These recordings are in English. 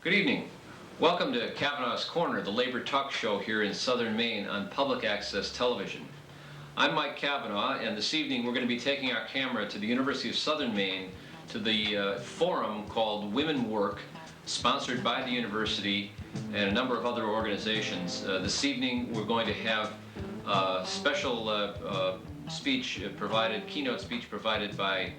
Good evening. Welcome to Cavanaugh's Corner, the labor talk show here in Southern Maine on public access television. I'm Mike Cavanaugh, and this evening we're going to be taking our camera to the University of Southern Maine to the forum called Women Work, sponsored by the university and a number of other organizations. This evening we're going to have a special keynote speech provided by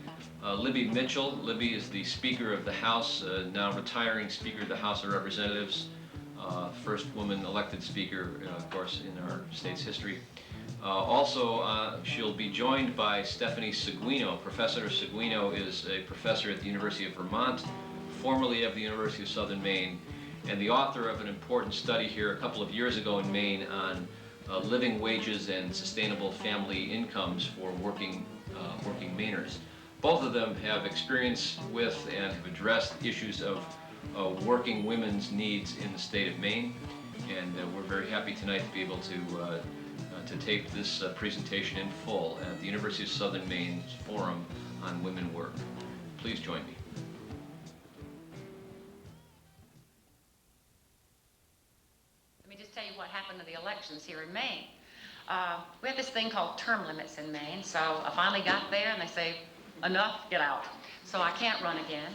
Libby Mitchell. Libby is the Speaker of the House, now retiring Speaker of the House of Representatives, first woman elected Speaker, of course, in our state's history. Also, she'll be joined by Stephanie Seguine. Professor Seguine is a professor at the University of Vermont, formerly of the University of Southern Maine, and the author of an important study here a couple of years ago in Maine on living wages and sustainable family incomes for working Mainers. Both of them have experience with and have addressed issues of working women's needs in the state of Maine, and we're very happy tonight to be able to tape this presentation in full at the University of Southern Maine's Forum on Women Work. Please join me. Let me just tell you what happened to the elections here in Maine. We have this thing called term limits in Maine, so I finally got there and they say, enough, get out. So I can't run again.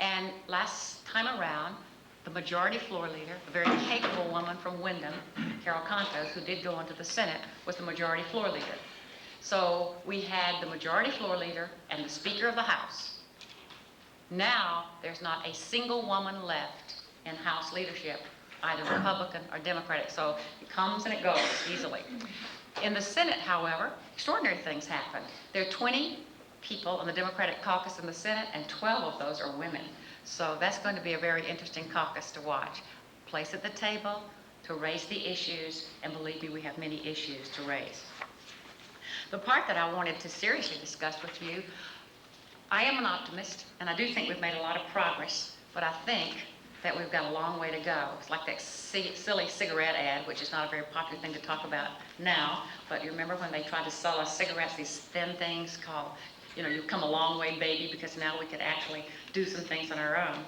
And last time around, the majority floor leader, a very capable woman from Wyndham, Carol Contos, who did go into the Senate, was the majority floor leader. So we had the majority floor leader and the Speaker of the House. Now, there's not a single woman left in House leadership, either Republican or Democratic. So it comes and it goes easily. In the Senate, however, extraordinary things happen. There are 20 people on the Democratic caucus in the Senate, and 12 of those are women. So that's going to be a very interesting caucus to watch. Place at the table to raise the issues, and believe me, we have many issues to raise. The part that I wanted to seriously discuss with you, I am an optimist, and I do think we've made a lot of progress, but I think that we've got a long way to go. It's like that silly cigarette ad, which is not a very popular thing to talk about now, but you remember when they tried to sell us cigarettes, these thin things called, you've come a long way, baby, because now we could actually do some things on our own.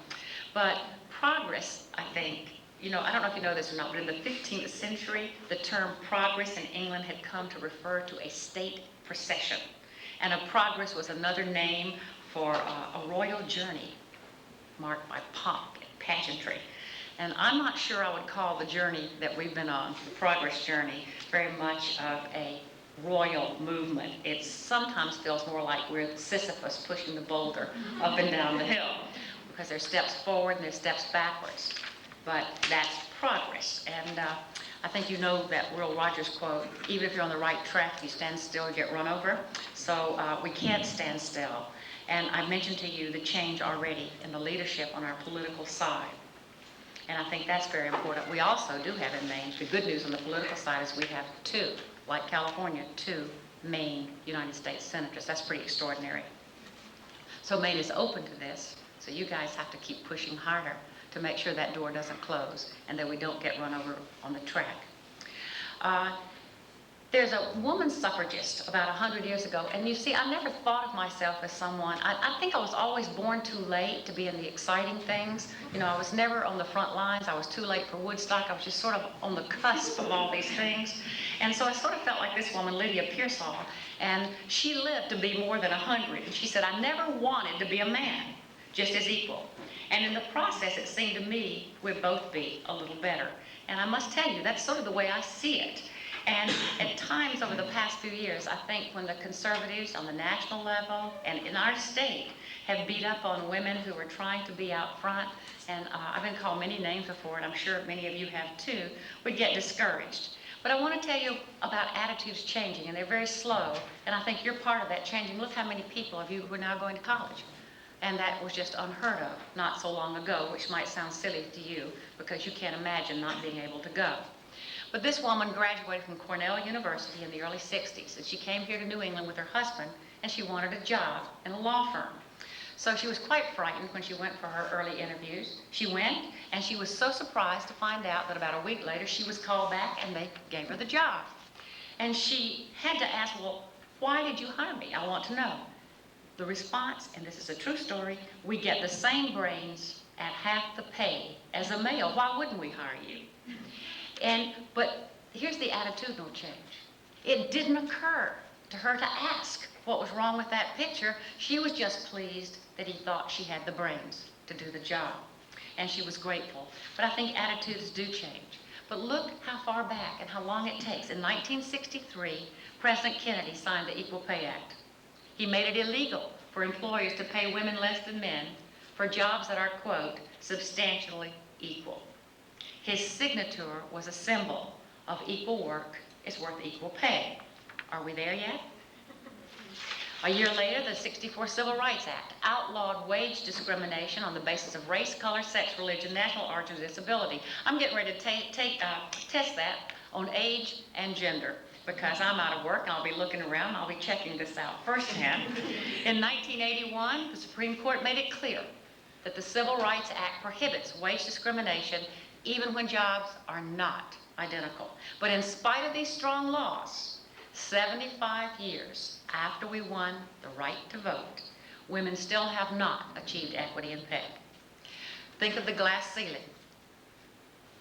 But progress, I think, I don't know if you know this or not, but in the 15th century, the term progress in England had come to refer to a state procession. And a progress was another name for a royal journey marked by pomp and pageantry. And I'm not sure I would call the journey that we've been on, the progress journey, very much of a royal movement. It sometimes feels more like we're Sisyphus pushing the boulder up and down the hill, because there's steps forward and there's steps backwards. But that's progress. And I think you know that Will Rogers quote, even if you're on the right track, if you stand still, you get run over. So we can't stand still. And I mentioned to you the change already in the leadership on our political side. And I think that's very important. We also do have in Maine, the good news on the political side is we have two, like California, 2 Maine United States senators. That's pretty extraordinary. So Maine is open to this, so you guys have to keep pushing harder to make sure that door doesn't close and that we don't get run over on the track. There's a woman suffragist about 100 years ago, and you see, I never thought of myself as someone, I think I was always born too late to be in the exciting things. I was never on the front lines. I was too late for Woodstock. I was just sort of on the cusp of all these things. And so I sort of felt like this woman, Lydia Pearsall, and she lived to be more than 100. And she said, I never wanted to be a man, just as equal. And in the process, it seemed to me we'd both be a little better. And I must tell you, that's sort of the way I see it. And at times over the past few years, I think when the conservatives on the national level and in our state have beat up on women who are trying to be out front, and I've been called many names before, and I'm sure many of you have too, we get discouraged. But I want to tell you about attitudes changing, and they're very slow, and I think you're part of that changing. Look how many people of you who are now going to college. And that was just unheard of not so long ago, which might sound silly to you because you can't imagine not being able to go. But this woman graduated from Cornell University in the early 60s, and she came here to New England with her husband, and she wanted a job in a law firm. So she was quite frightened when she went for her early interviews. She went, and she was so surprised to find out that about a week later, she was called back, and they gave her the job. And she had to ask, well, why did you hire me? I want to know. The response, and this is a true story, we get the same brains at half the pay as a male. Why wouldn't we hire you? But here's the attitudinal change. It didn't occur to her to ask what was wrong with that picture. She was just pleased that he thought she had the brains to do the job. And she was grateful. But I think attitudes do change. But look how far back and how long it takes. In 1963, President Kennedy signed the Equal Pay Act. He made it illegal for employers to pay women less than men for jobs that are, quote, substantially equal. His signature was a symbol of equal work is worth equal pay. Are we there yet? A year later, the '64 Civil Rights Act outlawed wage discrimination on the basis of race, color, sex, religion, national origin, or disability. I'm getting ready to test that on age and gender because I'm out of work and I'll be looking around and I'll be checking this out firsthand. In 1981, the Supreme Court made it clear that the Civil Rights Act prohibits wage discrimination even when jobs are not identical. But in spite of these strong laws, 75 years after we won the right to vote, women still have not achieved equity in pay. Think of the glass ceiling.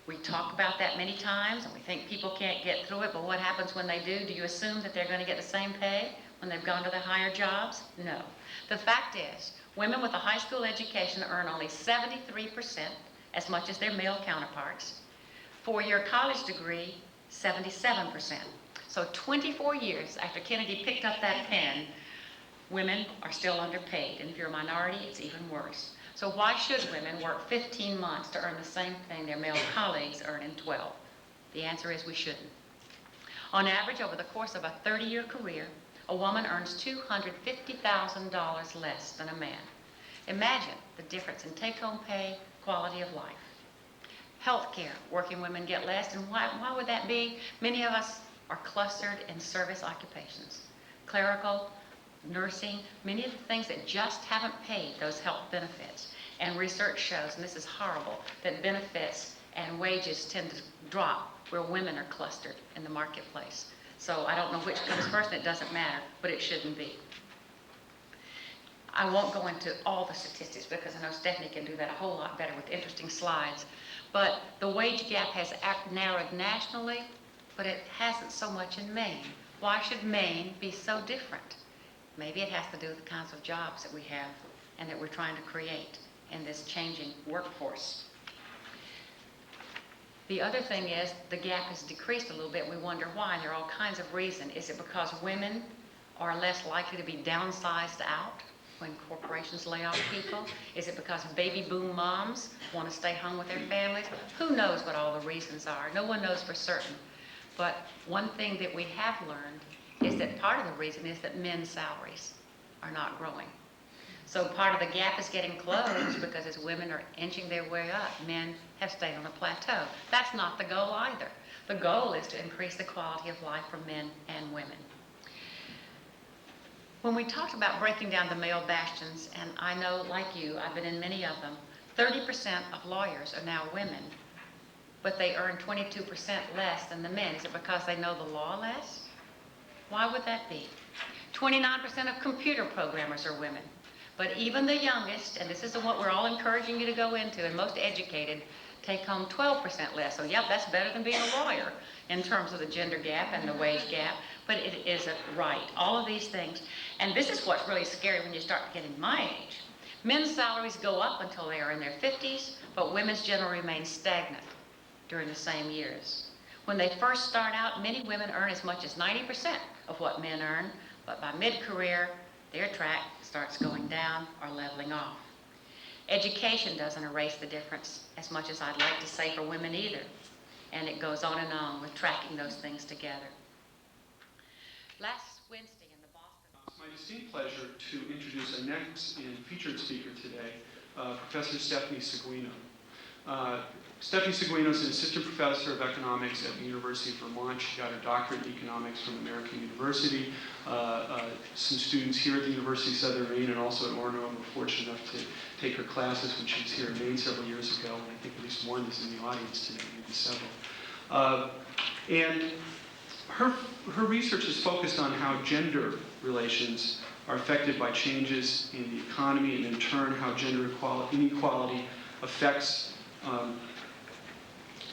We talk about that many times and we think people can't get through it, but what happens when they do? Do you assume that they're going to get the same pay when they've gone to the higher jobs? No. The fact is, women with a high school education earn only 73% as much as their male counterparts. Four-year college degree, 77%. So 24 years after Kennedy picked up that pen, women are still underpaid. And if you're a minority, it's even worse. So why should women work 15 months to earn the same thing their male colleagues earn in 12? The answer is we shouldn't. On average, over the course of a 30-year career, a woman earns $250,000 less than a man. Imagine the difference in take-home pay, quality of life. Healthcare, working women get less, and why would that be? Many of us are clustered in service occupations. Clerical, nursing, many of the things that just haven't paid those health benefits. And research shows, and this is horrible, that benefits and wages tend to drop where women are clustered in the marketplace. So I don't know which comes first, and it doesn't matter, but it shouldn't be. I won't go into all the statistics because I know Stephanie can do that a whole lot better with interesting slides. But the wage gap has narrowed nationally, but it hasn't so much in Maine. Why should Maine be so different? Maybe it has to do with the kinds of jobs that we have and that we're trying to create in this changing workforce. The other thing is the gap has decreased a little bit. We wonder why. There are all kinds of reasons. Is it because women are less likely to be downsized out when corporations lay off people? Is it because baby boom moms want to stay home with their families? Who knows what all the reasons are? No one knows for certain. But one thing that we have learned is that part of the reason is that men's salaries are not growing. So part of the gap is getting closed because as women are inching their way up, men have stayed on a plateau. That's not the goal either. The goal is to increase the quality of life for men and women. When we talked about breaking down the male bastions, and I know, like you, I've been in many of them, 30% of lawyers are now women, but they earn 22% less than the men. Is it because they know the law less? Why would that be? 29% of computer programmers are women, but even the youngest, and this is what we're all encouraging you to go into, and most educated, take home 12% less. So yep, that's better than being a lawyer in terms of the gender gap and the wage gap, but it isn't right. All of these things, and this is what's really scary when you start getting my age. Men's salaries go up until they are in their 50s, but women's generally remain stagnant during the same years. When they first start out, many women earn as much as 90% of what men earn, but by mid-career, their track starts going down or leveling off. Education doesn't erase the difference as much as I'd like to say for women either, and it goes on and on with tracking those things together. Last Wednesday in the Boston... It's my distinct pleasure to introduce our next and featured speaker today, Professor Stephanie Seguine. Stephanie Seguine is an assistant professor of economics at the University of Vermont. She got her doctorate in economics from American University. Some students here at the University of Southern Maine and also at Orono were fortunate enough to take her classes when she was here in Maine several years ago. And I think at least one is in the audience today, maybe several. And her research is focused on how gender relations are affected by changes in the economy, and in turn how gender inequality affects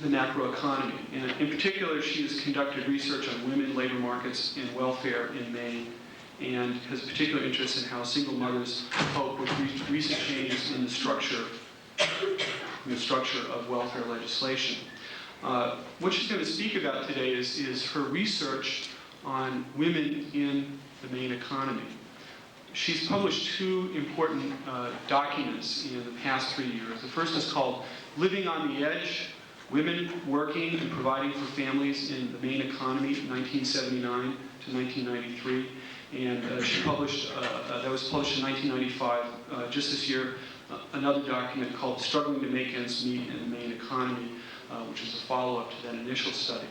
the macroeconomy. And in particular, she has conducted research on women, labor markets, and welfare in Maine, and has a particular interest in how single mothers cope with recent changes in the structure of welfare legislation. What she's going to speak about today is her research on women in the Maine economy. She's published two important documents in the past 3 years. The first is called Living on the Edge: Women Working and Providing for Families in the Maine Economy, 1979 to 1993. And she published, that was published in 1995, just this year, another document called Struggling to Make Ends Meet in the Maine Economy, which is a follow-up to that initial study.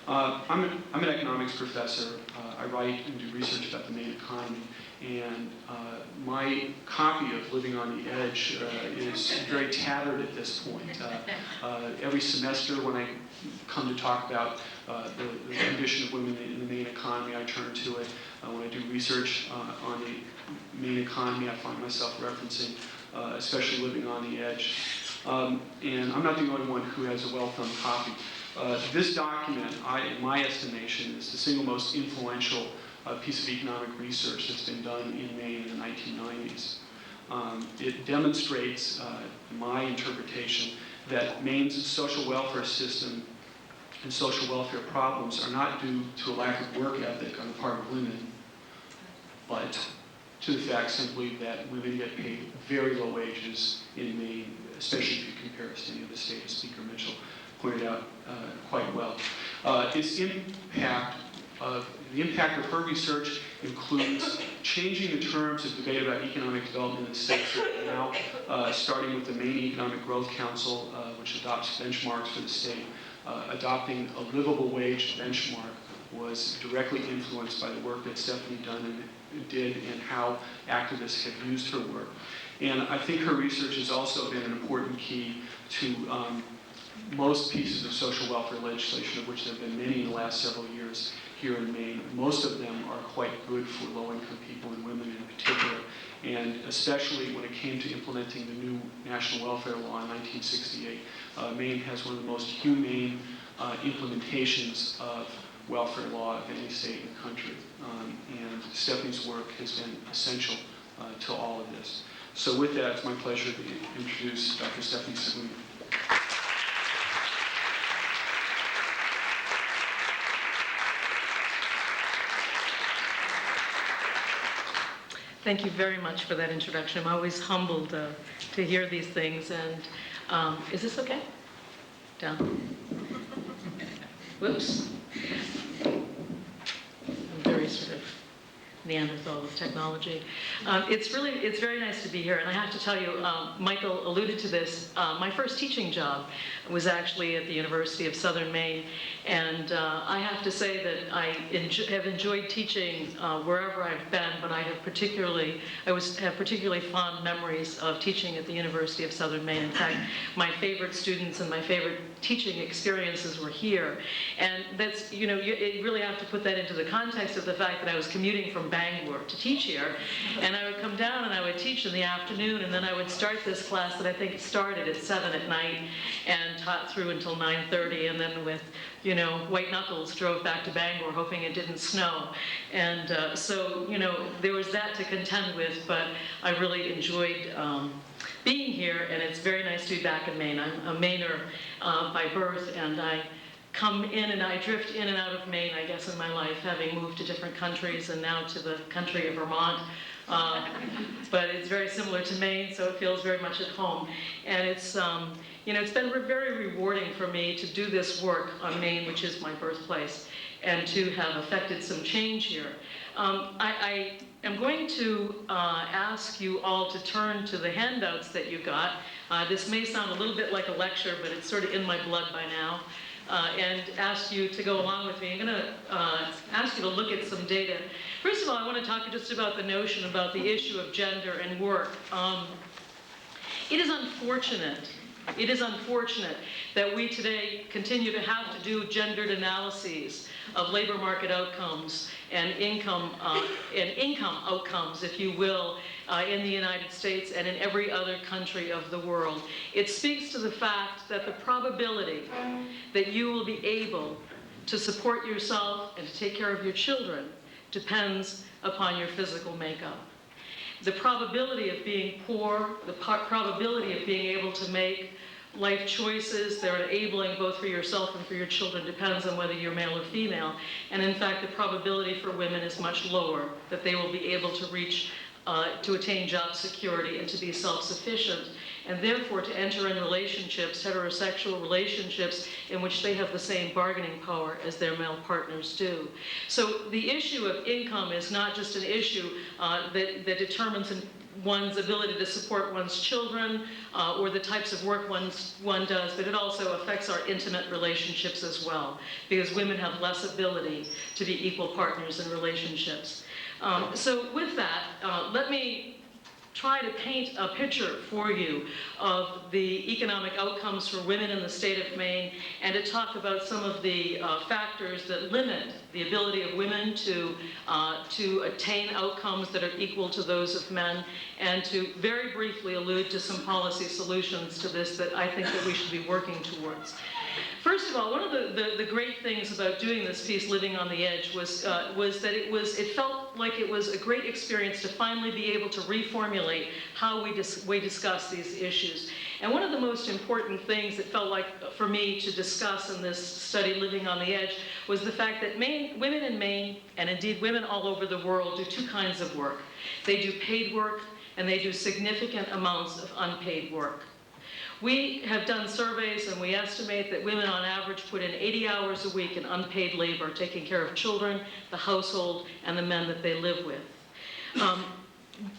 I'm an economics professor. I write and do research about the Maine economy. And my copy of Living on the Edge is very tattered at this point. Every semester when I come to talk about the condition of women in the Maine economy, I turn to it. When I do research on the Maine economy, I find myself referencing especially Living on the Edge. And I'm not the only one who has a well-thumbed copy. This document, in my estimation, is the single most influential piece of economic research that's been done in Maine in the 1990s. It demonstrates, in my interpretation, that Maine's social welfare system and social welfare problems are not due to a lack of work ethic on the part of women, but to the fact simply that women get paid very low wages in Maine, especially if you compare us to any other state, as Speaker Mitchell pointed out quite well. The impact of her research includes changing the terms of debate about economic development in the state, now starting with the Maine Economic Growth Council, which adopts benchmarks for the state. Adopting a livable wage benchmark was directly influenced by the work that Stephanie did and how activists have used her work. And I think her research has also been an important key to most pieces of social welfare legislation, of which there have been many in the last several years here in Maine. Most of them are quite good for low-income people and women in particular, and especially when it came to implementing the new National Welfare Law in 1968. Maine has one of the most humane implementations of welfare law of any state in the country, and Stephanie's work has been essential to all of this. So with that, it's my pleasure to introduce Dr. Stephanie Seguine. Thank you very much for that introduction. I'm always humbled to hear these things. And is this okay? Down. Whoops. I'm very sort of Neanderthal with technology. It's very nice to be here. And I have to tell you, Michael alluded to this. My first teaching job was actually at the University of Southern Maine. And I have to say that I have enjoyed teaching wherever I've been, but I have particularly fond memories of teaching at the University of Southern Maine. In fact, my favorite students and my favorite teaching experiences were here. And that's, you really have to put that into the context of the fact that I was commuting from Bangor to teach here. And I would come down and I would teach in the afternoon, and then I would start this class that I think started at 7 at night and taught through until 9:30, and then with white knuckles drove back to Bangor hoping it didn't snow. And so, there was that to contend with, but I really enjoyed being here, and it's very nice to be back in Maine. I'm a Mainer by birth, and I come in and I drift in and out of Maine, I guess, in my life, having moved to different countries and now to the country of Vermont. But it's very similar to Maine, so it feels very much at home. And it's, it's been very rewarding for me to do this work on Maine, which is my birthplace, and to have affected some change here. I am going to ask you all to turn to the handouts that you got. This may sound a little bit like a lecture, but it's sort of in my blood by now. And ask you to go along with me. I'm going to ask you to look at some data. First of all, I want to talk just about the notion about the issue of gender and work. It is unfortunate It is unfortunate that we today continue to have to do gendered analyses of labor market outcomes and income outcomes, if you will, in the United States and in every other country of the world. It speaks to the fact that the probability that you will be able to support yourself and to take care of your children depends upon your physical makeup. The probability of being poor, the probability of being able to make life choices that are enabling both for yourself and for your children depends on whether you're male or female. And in fact, the probability for women is much lower that they will be able to reach, to attain job security and to be self-sufficient, and therefore to enter in relationships, heterosexual relationships, in which they have the same bargaining power as their male partners do. So the issue of income is not just an issue that determines one's ability to support one's children or the types of work one does, but it also affects our intimate relationships as well, because women have less ability to be equal partners in relationships. So with that, let me try to paint a picture for you of the economic outcomes for women in the state of Maine, and to talk about some of the factors that limit the ability of women to attain outcomes that are equal to those of men, and to very briefly allude to some policy solutions to this that I think that we should be working towards. First of all, one of the great things about doing this piece, Living on the Edge, was that it felt like it was a great experience to finally be able to reformulate how we discuss these issues. And one of the most important things that felt like for me to discuss in this study, Living on the Edge, was the fact that women in Maine, and indeed women all over the world, do two kinds of work. They do paid work, and they do significant amounts of unpaid work. We have done surveys, and we estimate that women on average put in 80 hours a week in unpaid labor, taking care of children, the household, and the men that they live with.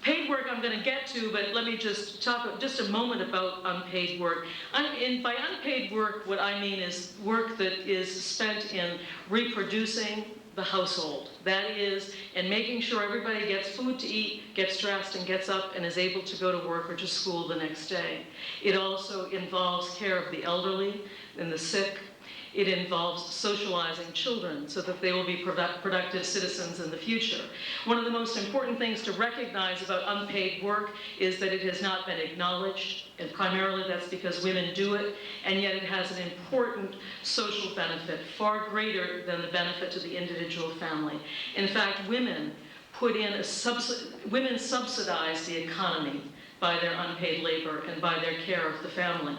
Paid work I'm going to get to, but let me just talk just a moment about unpaid work. By unpaid work, what I mean is work that is spent in reproducing the household. That is, in making sure everybody gets food to eat, gets dressed, and gets up and is able to go to work or to school the next day. It also involves care of the elderly and the sick. It involves socializing children so that they will be productive citizens in the future. One of the most important things to recognize about unpaid work is that it has not been acknowledged, and primarily that's because women do it, and yet it has an important social benefit, far greater than the benefit to the individual family. In fact, women subsidize the economy by their unpaid labor and by their care of the family.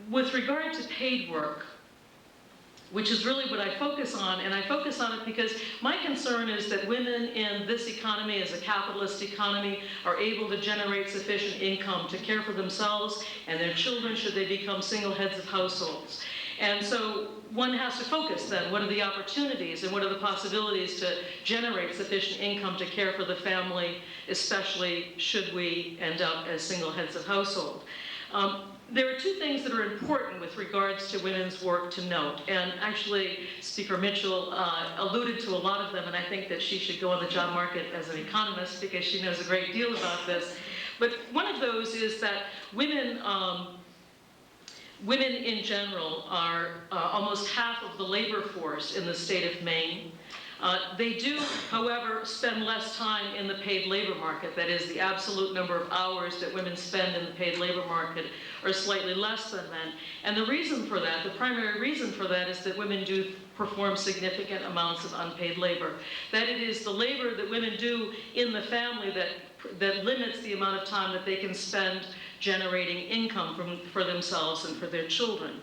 With regard to paid work, which is really what I focus on, and I focus on it because my concern is that women in this economy, as a capitalist economy, are able to generate sufficient income to care for themselves and their children should they become single heads of households. And so one has to focus then, what are the opportunities and what are the possibilities to generate sufficient income to care for the family, especially should we end up as single heads of household. There are two things that are important with regards to women's work to note, and actually Speaker Mitchell alluded to a lot of them, and I think that she should go on the job market as an economist because she knows a great deal about this. But one of those is that women in general are almost half of the labor force in the state of Maine. They do, however, spend less time in the paid labor market. That is, the absolute number of hours that women spend in the paid labor market are slightly less than men. And the reason for that, the primary reason for that, is that women do perform significant amounts of unpaid labor. That it is the labor that women do in the family that limits the amount of time that they can spend generating income for themselves and for their children.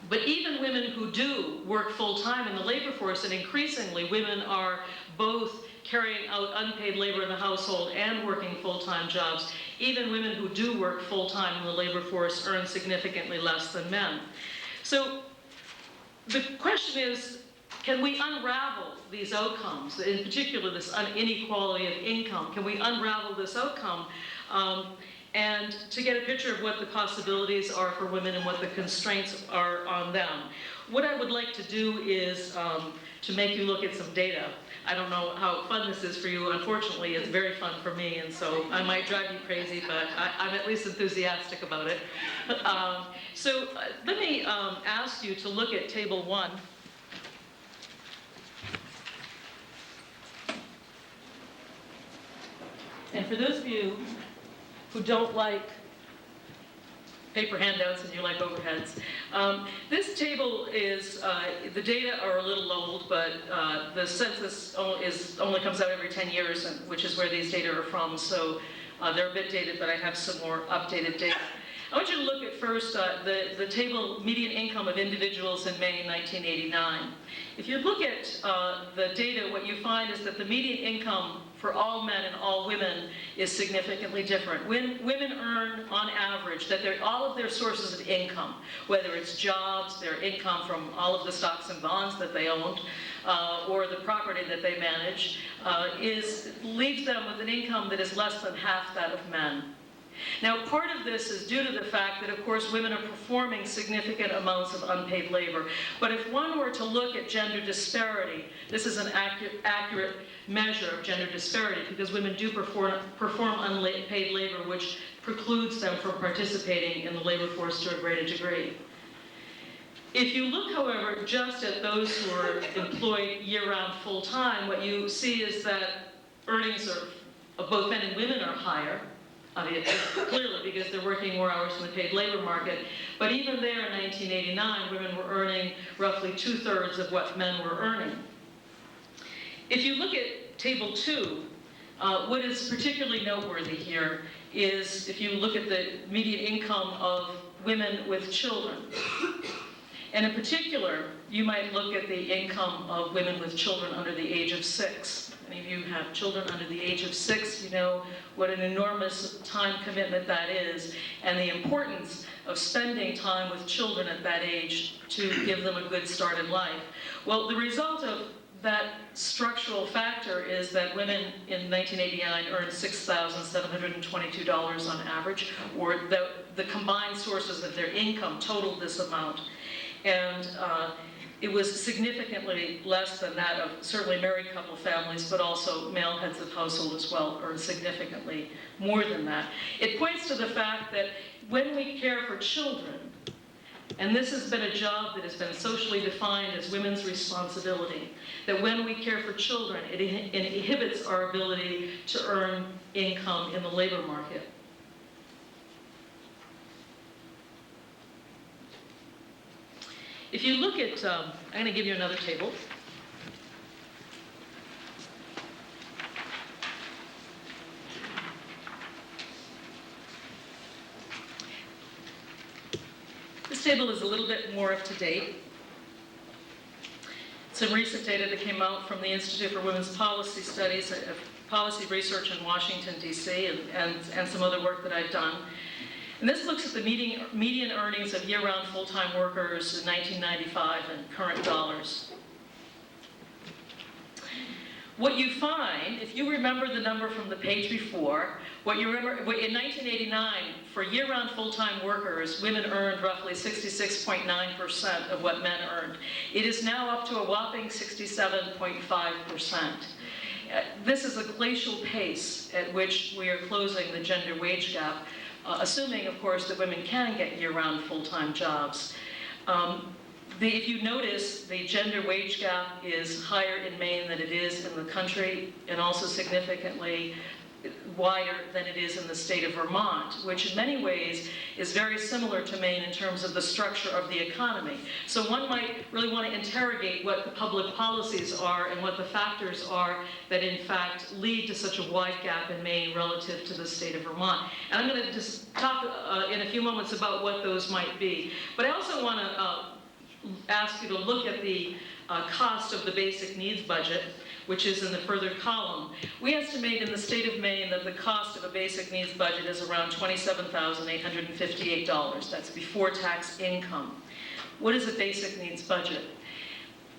But even women who do work full-time in the labor force, and increasingly women are both carrying out unpaid labor in the household and working full-time jobs, even women who do work full-time in the labor force earn significantly less than men. So the question is, can we unravel these outcomes, in particular this inequality of income? Can we unravel this outcome and to get a picture of what the possibilities are for women and what the constraints are on them. What I would like to do is to make you look at some data. I don't know how fun this is for you. Unfortunately, it's very fun for me, and so I might drive you crazy, but I'm at least enthusiastic about it. Let me ask you to look at Table 1. And for those of you who don't like paper handouts and you like overheads, this table is, the data are a little old, but the census only comes out every 10 years, which is where these data are from, so they're a bit dated, but I have some more updated data. I want you to look at first the table median income of individuals in May 1989. If you look at the data, what you find is that the median income for all men and all women is significantly different. When women earn, on average, that all of their sources of income, whether it's jobs, their income from all of the stocks and bonds that they owned, or the property that they manage, leaves them with an income that is less than half that of men. Now, part of this is due to the fact that, of course, women are performing significant amounts of unpaid labor. But if one were to look at gender disparity, this is an accurate measure of gender disparity because women do perform unpaid labor, which precludes them from participating in the labor force to a greater degree. If you look, however, just at those who are employed year-round full-time, what you see is that earnings of both men and women are higher. Clearly, because they're working more hours in the paid labor market. But even there in 1989, women were earning roughly 2/3 of what men were earning. If you look at Table 2, what is particularly noteworthy here is if you look at the median income of women with children. And in particular, you might look at the income of women with children under the age of 6. Many of you have children under the age of 6. You know what an enormous time commitment that is, and the importance of spending time with children at that age to give them a good start in life. Well, the result of that structural factor is that women in 1989 earned $6,722 on average, or the combined sources of their income totaled this amount. And it was significantly less than that of certainly married couple families, but also male heads of household as well earned significantly more than that. It points to the fact that when we care for children, and this has been a job that has been socially defined as women's responsibility, that when we care for children, it inhibits our ability to earn income in the labor market. If you look at, I'm going to give you another table. This table is a little bit more up to date. Some recent data that came out from the Institute for Women's Policy Studies, policy research in Washington, D.C., and some other work that I've done. And this looks at the median earnings of year-round full-time workers in 1995 in current dollars. What you find, if you remember the number from the page before, in 1989, for year-round full-time workers, women earned roughly 66.9% of what men earned. It is now up to a whopping 67.5%. This is a glacial pace at which we are closing the gender wage gap, assuming, of course, that women can get year-round full-time jobs. If you notice, the gender wage gap is higher in Maine than it is in the country, and also significantly wider than it is in the state of Vermont, which in many ways is very similar to Maine in terms of the structure of the economy. So one might really want to interrogate what the public policies are and what the factors are that in fact lead to such a wide gap in Maine relative to the state of Vermont. And I'm going to just talk in a few moments about what those might be. But I also want to ask you to look at the cost of the basic needs budget, which is in the further column. We estimate in the state of Maine that the cost of a basic needs budget is around $27,858. That's before tax income. What is a basic needs budget?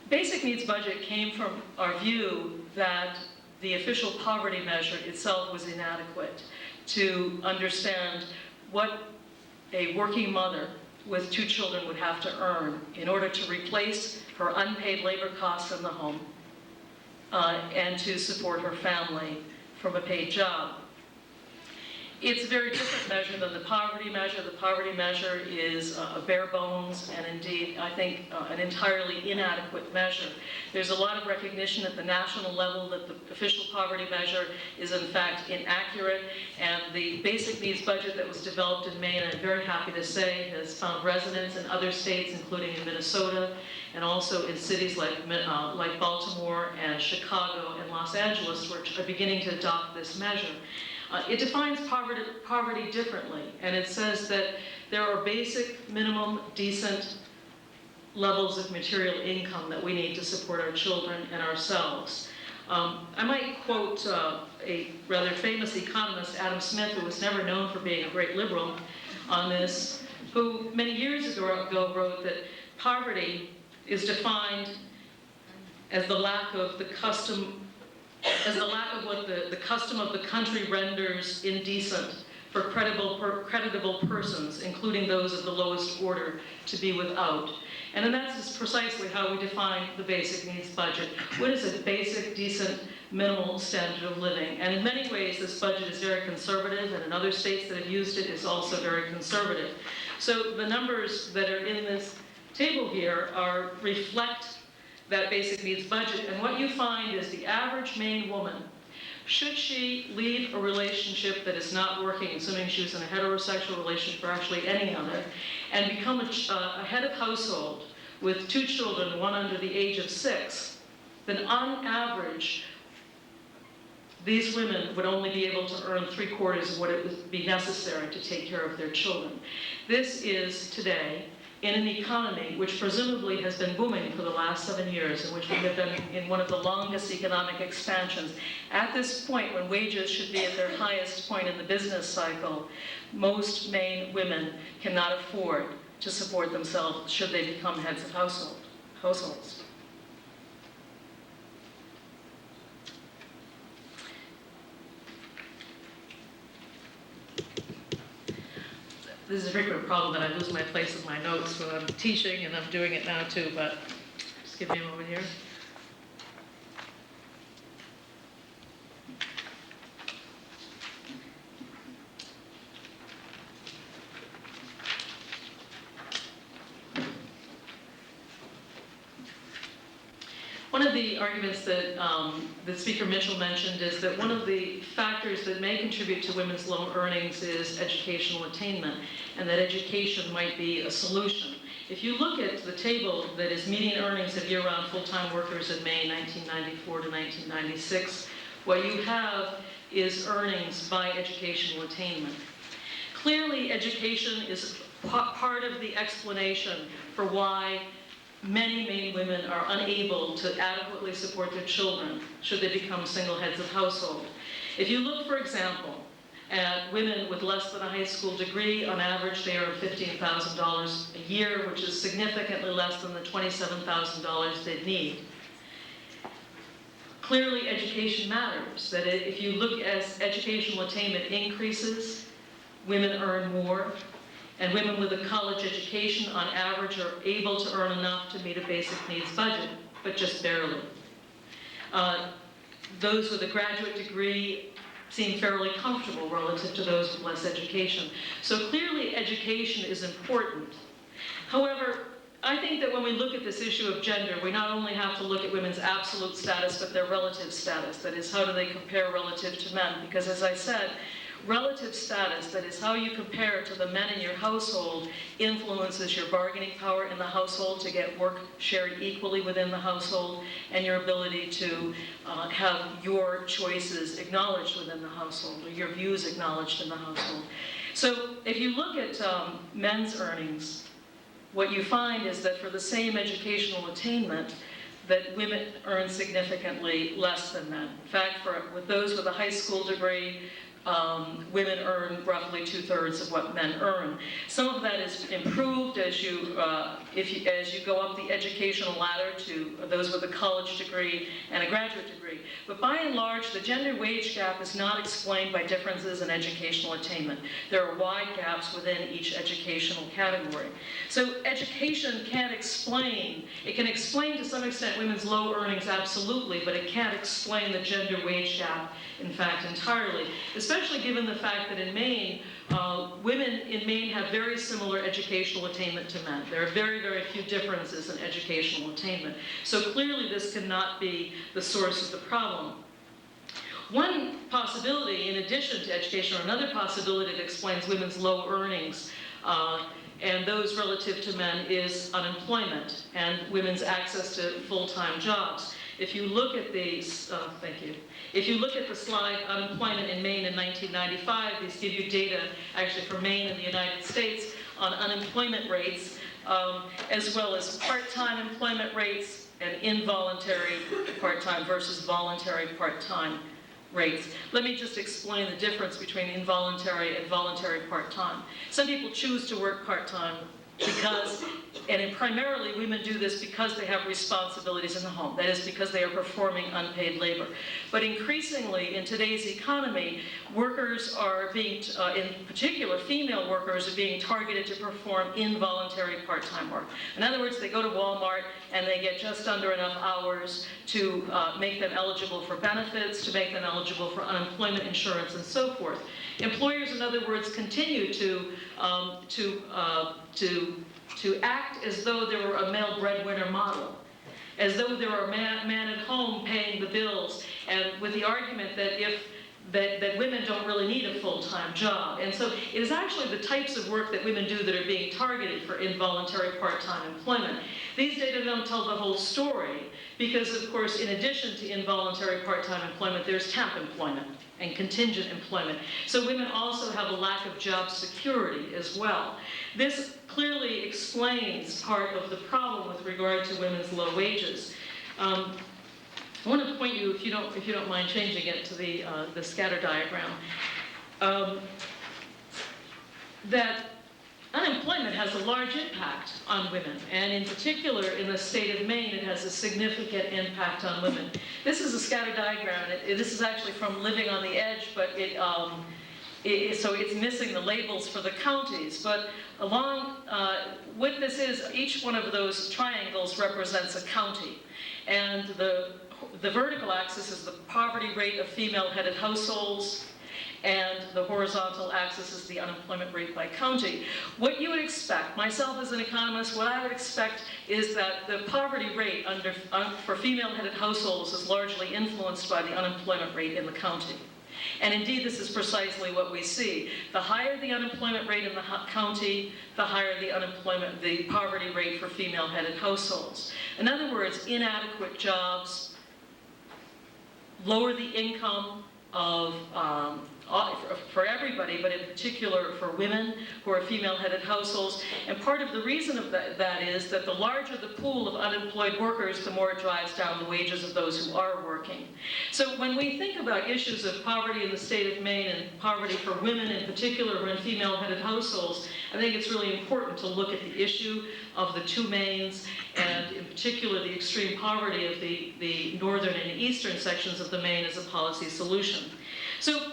Basic needs budget came from our view that the official poverty measure itself was inadequate to understand what a working mother with 2 children would have to earn in order to replace her unpaid labor costs in the home and to support her family from a paid job. It's a very different measure than the poverty measure. The poverty measure is a bare bones and indeed, I think, an entirely inadequate measure. There's a lot of recognition at the national level that the official poverty measure is in fact inaccurate, and the basic needs budget that was developed in Maine, I'm very happy to say, has found resonance in other states, including in Minnesota, and also in cities like Baltimore and Chicago and Los Angeles, which are beginning to adopt this measure. It defines poverty differently, and it says that there are basic, minimum, decent levels of material income that we need to support our children and ourselves. I might quote a rather famous economist, Adam Smith, who was never known for being a great liberal on this, who many years ago wrote that poverty is defined as the lack of the custom what the custom of the country renders indecent for creditable persons, including those of the lowest order, to be without. And that's precisely how we define the basic needs budget. What is a basic, decent, minimal standard of living? And in many ways, this budget is very conservative, and in other states that have used it, it's also very conservative. So the numbers that are in this table here reflect that basic needs budget, and what you find is the average Maine woman, should she leave a relationship that is not working, assuming she was in a heterosexual relationship or actually any other, and become a head of household with 2 children, one under the age of 6, then on average, these women would only be able to earn 3/4 of what it would be necessary to take care of their children. This is today, in an economy which presumably has been booming for the last 7 years, in which we have been in one of the longest economic expansions. At this point, when wages should be at their highest point in the business cycle, most Maine women cannot afford to support themselves should they become heads of households. This is a frequent problem that I lose my place in my notes when I'm teaching, and I'm doing it now too, but just give me a moment here. One of the arguments that Speaker Mitchell mentioned is that one of the factors that may contribute to women's low earnings is educational attainment, and that education might be a solution. If you look at the table that is median earnings of year-round full-time workers in Maine, 1994 to 1996, what you have is earnings by educational attainment. Clearly, education is part of the explanation for why many Maine women are unable to adequately support their children should they become single heads of household. If you look, for example, at women with less than a high school degree, on average they earn $15,000 a year, which is significantly less than the $27,000 they need. Clearly, education matters. That if you look as educational attainment increases, women earn more. And women with a college education, on average, are able to earn enough to meet a basic needs budget, but just barely. Those with a graduate degree seem fairly comfortable relative to those with less education. So clearly, education is important. However, I think that when we look at this issue of gender, we not only have to look at women's absolute status, but their relative status. That is, how do they compare relative to men? Because as I said, relative status, that is how you compare to the men in your household, influences your bargaining power in the household to get work shared equally within the household, and your ability to have your choices acknowledged within the household, or your views acknowledged in the household. So if you look at men's earnings, what you find is that for the same educational attainment, that women earn significantly less than men. In fact, with those with a high school degree, women earn roughly 2/3 of what men earn. Some of that has improved as you go up the educational ladder to those with a college degree and a graduate degree. But by and large, the gender wage gap is not explained by differences in educational attainment. There are wide gaps within each educational category. So education can't explain, it can explain to some extent women's low earnings, absolutely, but it can't explain the gender wage gap, in fact, entirely, especially given the fact that in Maine, women in Maine have very similar educational attainment to men. There are very, very few differences in educational attainment. So clearly this cannot be the source of the problem. One possibility, in addition to education, or another possibility that explains women's low earnings and those relative to men, is unemployment and women's access to full-time jobs. If you look at these, thank you. If you look at the slide, unemployment in Maine in 1995, these give you data actually for Maine and the United States on unemployment rates, as well as part-time employment rates and involuntary part-time versus voluntary part-time rates. Let me just explain the difference between involuntary and voluntary part-time. Some people choose to work part-time because, and primarily women do this because they have responsibilities in the home. That is because they are performing unpaid labor. But increasingly in today's economy, workers are being, in particular female workers, are being targeted to perform involuntary part-time work. In other words, they go to Walmart and they get just under enough hours to make them eligible for benefits, to make them eligible for unemployment insurance, and so forth. Employers, in other words, continue to act as though there were a male breadwinner model, as though there were a man at home paying the bills, and with the argument that that women don't really need a full-time job. And so it is actually the types of work that women do that are being targeted for involuntary part-time employment. These data don't tell the whole story because, of course, in addition to involuntary part-time employment, there's temp employment and contingent employment. So women also have a lack of job security as well. This clearly explains part of the problem with regard to women's low wages. I want to point you, if you don't mind changing it to the scatter diagram, that unemployment has a large impact on women, and in particular in the state of Maine, it has a significant impact on women. This is a scatter diagram. This is actually from Living on the Edge, but so it's missing the labels for the counties. But along, what this is, each one of those triangles represents a county, and the vertical axis is the poverty rate of female-headed households, and the horizontal axis is the unemployment rate by county. What you would expect, myself as an economist, what I would expect is that the poverty rate for female-headed households is largely influenced by the unemployment rate in the county. And indeed, this is precisely what we see. The higher the unemployment rate in the county, the higher the poverty rate for female-headed households. In other words, inadequate jobs lower the income of for everybody, but in particular for women who are female-headed households. And part of the reason of that is that the larger the pool of unemployed workers, the more it drives down the wages of those who are working. So when we think about issues of poverty in the state of Maine and poverty for women in particular who are in female-headed households, I think it's really important to look at the issue of the two Maines, and in particular the extreme poverty of the northern and eastern sections of the Maine as a policy solution. So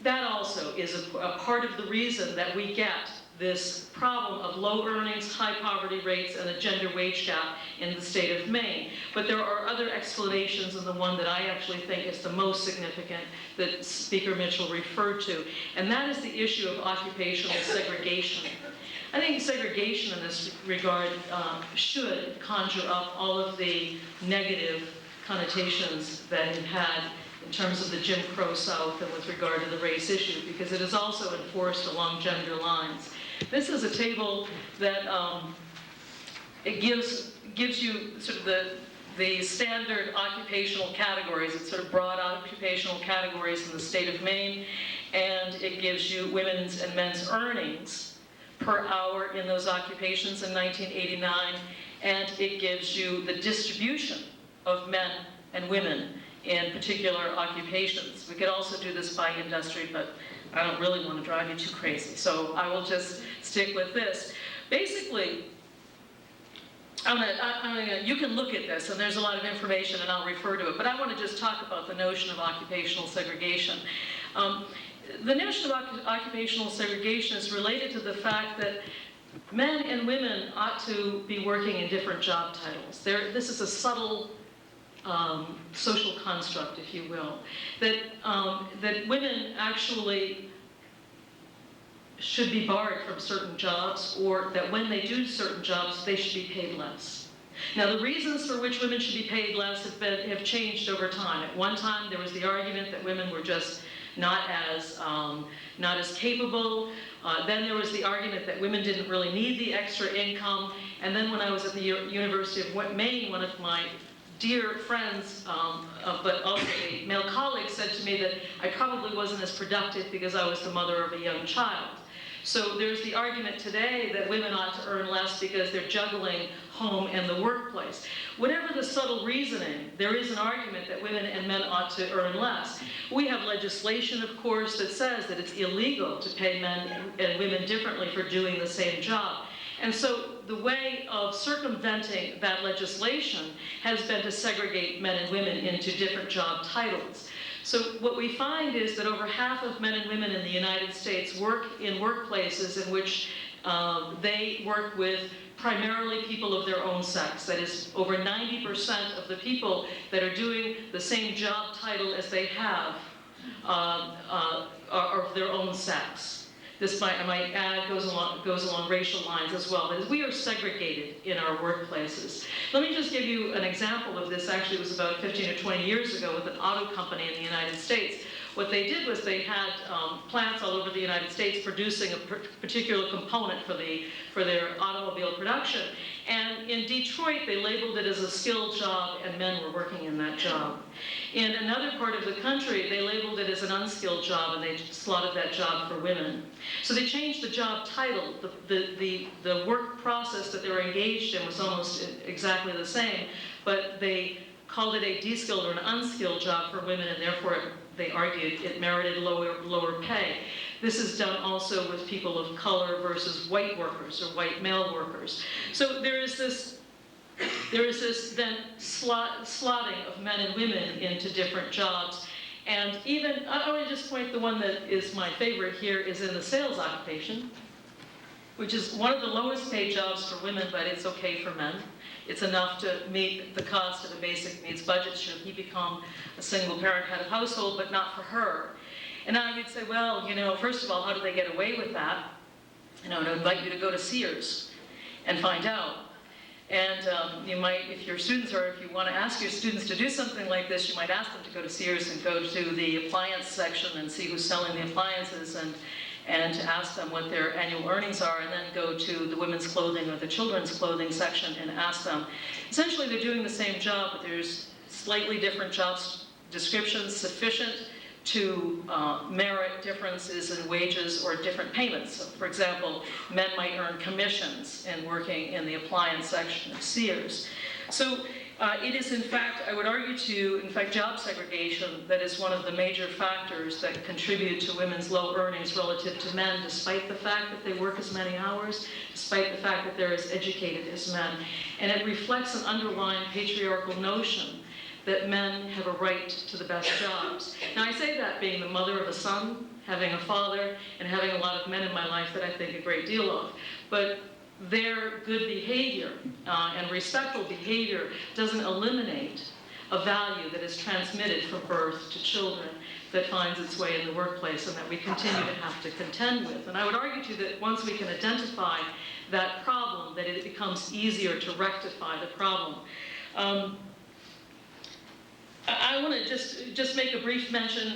that also is a part of the reason that we get this problem of low earnings, high poverty rates, and a gender wage gap in the state of Maine. But there are other explanations, and the one that I actually think is the most significant that Speaker Mitchell referred to, and that is the issue of occupational segregation. I think segregation in this regard should conjure up all of the negative connotations that it had in terms of the Jim Crow South and with regard to the race issue, because it is also enforced along gender lines. This is a table that it gives you sort of the standard occupational categories. It's sort of broad occupational categories in the state of Maine, and it gives you women's and men's earnings per hour in those occupations in 1989, and it gives you the distribution of men and women in particular occupations. We could also do this by industry, but I don't really want to drive you too crazy, so I will just stick with this. Basically, you can look at this, and there's a lot of information, and I'll refer to it, but I want to just talk about the notion of occupational segregation. The notion of occupational segregation is related to the fact that men and women ought to be working in different job titles. This is a subtle social construct, if you will, that women actually should be barred from certain jobs, or that when they do certain jobs, they should be paid less. Now, the reasons for which women should be paid less have changed over time. At one time, there was the argument that women were just not as capable. Then there was the argument that women didn't really need the extra income. And then when I was at the University of Maine, one of my dear friends, but also a male colleague, said to me that I probably wasn't as productive because I was the mother of a young child. So there's the argument today that women ought to earn less because they're juggling home and the workplace. Whatever the subtle reasoning, there is an argument that women and men ought to earn less. We have legislation, of course, that says that it's illegal to pay men and women differently for doing the same job. And so the way of circumventing that legislation has been to segregate men and women into different job titles. So what we find is that over half of men and women in the United States work in workplaces in which they work with primarily people of their own sex. That is, over 90% of the people that are doing the same job title as they have are of their own sex. This, I might add, goes along racial lines as well. That is, we are segregated in our workplaces. Let me just give you an example of this. Actually, it was about 15 or 20 years ago with an auto company in the United States. What they did was they had plants all over the United States producing a particular component for their automobile production. And in Detroit, they labeled it as a skilled job, and men were working in that job. In another part of the country, they labeled it as an unskilled job, and they slotted that job for women. So they changed the job title. The work process that they were engaged in was almost exactly the same, but they called it a de-skilled or an unskilled job for women, and therefore they argued it merited lower pay. This is done also with people of color versus white workers or white male workers. So there is this then slotting of men and women into different jobs. And even, I want to just point, the one that is my favorite here is in the sales occupation, which is one of the lowest paid jobs for women, but it's okay for men. It's enough to meet the cost of a basic needs budget should he become a single parent head of household, but not for her. And now you'd say, well, first of all, how do they get away with that? And I would invite you to go to Sears and find out. And you might, if your students, or if you want to ask your students to do something like this, you might ask them to go to Sears and go to the appliance section and see who's selling the appliances, and to ask them what their annual earnings are, and then go to the women's clothing or the children's clothing section and ask them. Essentially, they're doing the same job, but there's slightly different job descriptions sufficient to merit differences in wages or different payments. So, for example, men might earn commissions in working in the appliance section of Sears. So it is, in fact, I would argue job segregation that is one of the major factors that contribute to women's low earnings relative to men, despite the fact that they work as many hours, despite the fact that they're as educated as men. And it reflects an underlying patriarchal notion that men have a right to the best jobs. Now, I say that being the mother of a son, having a father, and having a lot of men in my life that I think a great deal of. But their good behavior and respectful behavior doesn't eliminate a value that is transmitted from birth to children that finds its way in the workplace and that we continue to have to contend with. And I would argue to you that once we can identify that problem, that it becomes easier to rectify the problem. I want to just make a brief mention,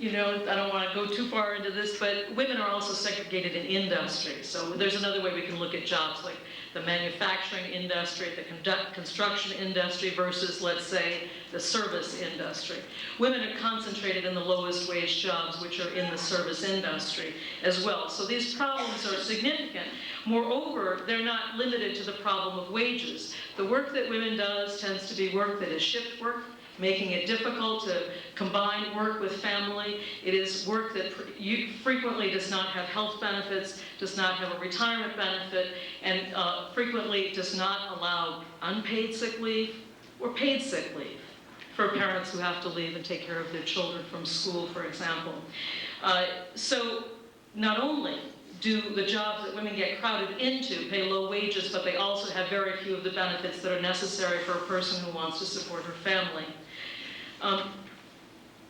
I don't want to go too far into this, but women are also segregated in industry. So there's another way we can look at jobs, like the manufacturing industry, the construction industry versus, let's say, the service industry. Women are concentrated in the lowest wage jobs, which are in the service industry as well. So these problems are significant. Moreover, they're not limited to the problem of wages. The work that women does tends to be work that is shift work. making it difficult to combine work with family. It is work that frequently does not have health benefits, does not have a retirement benefit, and frequently does not allow unpaid sick leave or paid sick leave for parents who have to leave and take care of their children from school, for example. So not only do the jobs that women get crowded into pay low wages, but they also have very few of the benefits that are necessary for a person who wants to support her family.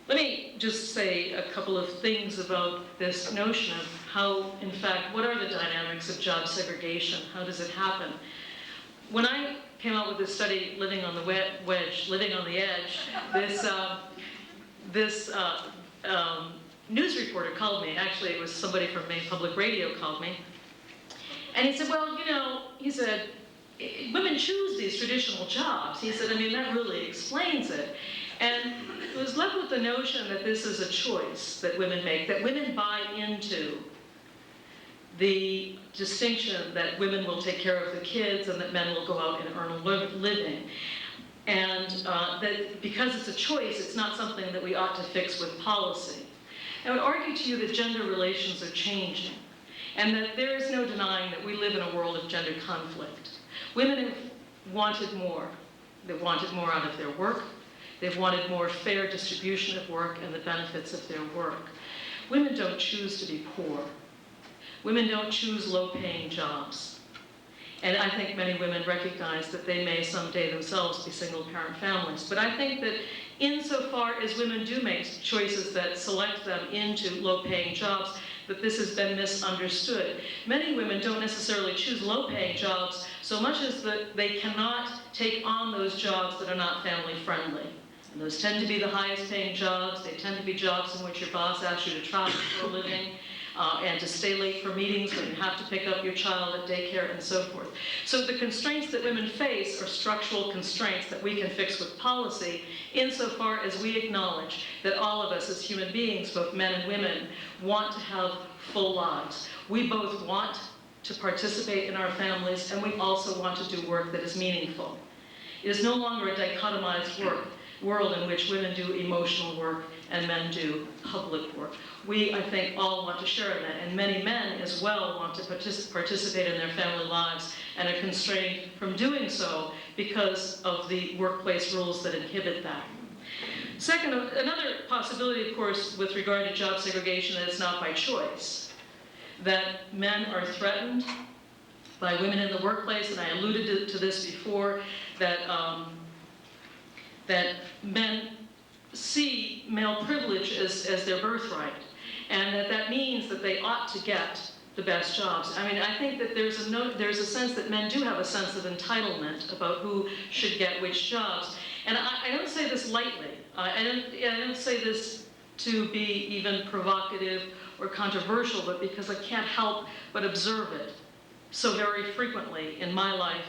Let me just say a couple of things about this notion of how, in fact, what are the dynamics of job segregation? How does it happen? When I came out with this study, Living on the Living on the Edge, this news reporter called me. Actually, it was somebody from Maine Public Radio called me. And he said, well, you know, he said, women choose these traditional jobs. He said, I mean, that really explains it. And it was left with the notion that this is a choice that women make, that women buy into the distinction that women will take care of the kids and that men will go out and earn a living. And that because it's a choice, it's not something that we ought to fix with policy. I would argue to you that gender relations are changing, and that there is no denying that we live in a world of gender conflict. Women have wanted more. They've wanted more out of their work. They've wanted more fair distribution of work and the benefits of their work. Women don't choose to be poor. Women don't choose low-paying jobs. And I think many women recognize that they may someday themselves be single-parent families. But I think that insofar as women do make choices that select them into low-paying jobs, that this has been misunderstood. Many women don't necessarily choose low-paying jobs so much as that they cannot take on those jobs that are not family-friendly. And those tend to be the highest-paying jobs. They tend to be jobs in which your boss asks you to travel for a living, and to stay late for meetings when you have to pick up your child at daycare and so forth. So the constraints that women face are structural constraints that we can fix with policy insofar as we acknowledge that all of us as human beings, both men and women, want to have full lives. We both want to participate in our families, and we also want to do work that is meaningful. It is no longer a dichotomized world in which women do emotional work and men do public work. We, I think, all want to share in that, and many men as well want to participate in their family lives and are constrained from doing so because of the workplace rules that inhibit that. Second, another possibility, of course, with regard to job segregation is not by choice, that men are threatened by women in the workplace, and I alluded to this before, that men see male privilege as their birthright, and that means that they ought to get the best jobs. I mean, I think that there's a sense that men do have a sense of entitlement about who should get which jobs. And I don't say this lightly. I don't say this to be even provocative or controversial, but because I can't help but observe it so very frequently in my life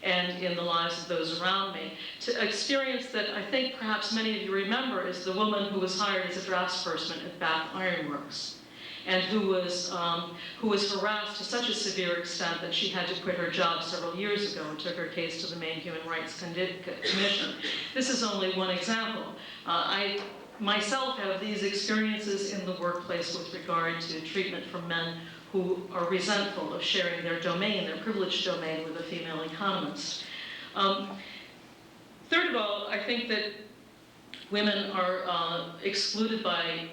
and in the lives of those around me. To experience that I think perhaps many of you remember is the woman who was hired as a draftsperson at Bath Iron Works, and who was harassed to such a severe extent that she had to quit her job several years ago and took her case to the Maine Human Rights Commission. This is only one example. I myself have these experiences in the workplace with regard to treatment from men who are resentful of sharing their domain, their privileged domain, with a female economist. Third of all, I think that women are excluded by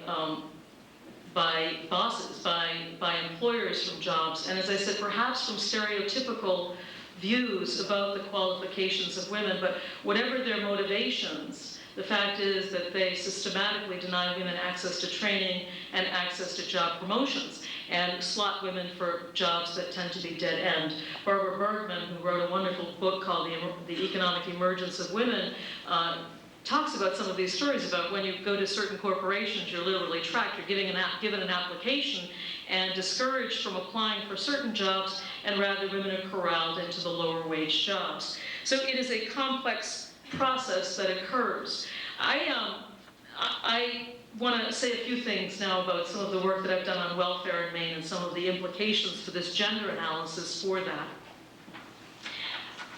bosses, by employers from jobs, and as I said, perhaps from stereotypical views about the qualifications of women, but whatever their motivations, the fact is that they systematically deny women access to training and access to job promotions, and slot women for jobs that tend to be dead end. Barbara Bergman, who wrote a wonderful book called The Economic Emergence of Women, talks about some of these stories about when you go to certain corporations, you're literally tracked, you're given an application and discouraged from applying for certain jobs, and rather women are corralled into the lower wage jobs. So it is a complex process that occurs. I want to say a few things now about some of the work that I've done on welfare in Maine and some of the implications for this gender analysis for that.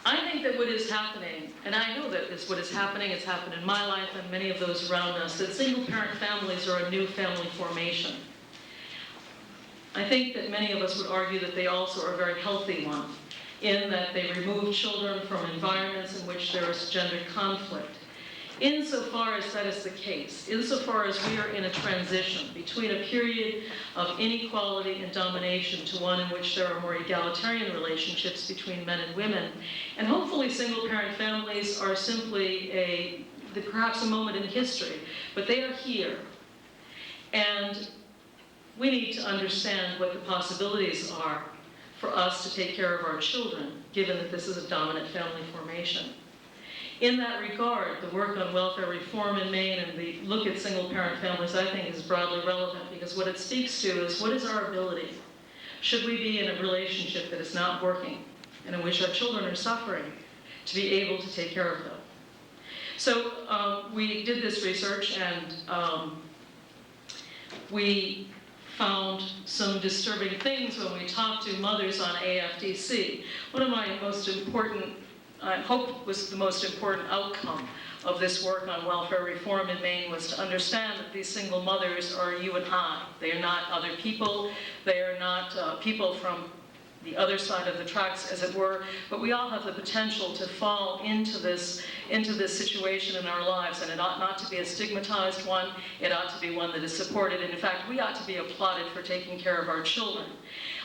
I think that what is happening, and I know that what is happening, it's happened in my life and many of those around us, that single-parent families are a new family formation. I think that many of us would argue that they also are a very healthy one, in that they remove children from environments in which there is gender conflict. Insofar as that is the case, insofar as we are in a transition between a period of inequality and domination to one in which there are more egalitarian relationships between men and women, and hopefully single-parent families are simply perhaps a moment in history, but they are here. And we need to understand what the possibilities are for us to take care of our children, given that this is a dominant family formation. In that regard, the work on welfare reform in Maine and the look at single-parent families, I think, is broadly relevant, because what it speaks to is, what is our ability? Should we be in a relationship that is not working and in which our children are suffering, to be able to take care of them? So we did this research, and we found some disturbing things when we talked to mothers on AFDC. One of my most important, I hope was the most important outcome of this work on welfare reform in Maine, was to understand that these single mothers are you and I. They are not other people. They are not people from the other side of the tracks, as it were, but we all have the potential to fall into this situation in our lives, and it ought not to be a stigmatized one. It ought to be one that is supported, and in fact, we ought to be applauded for taking care of our children.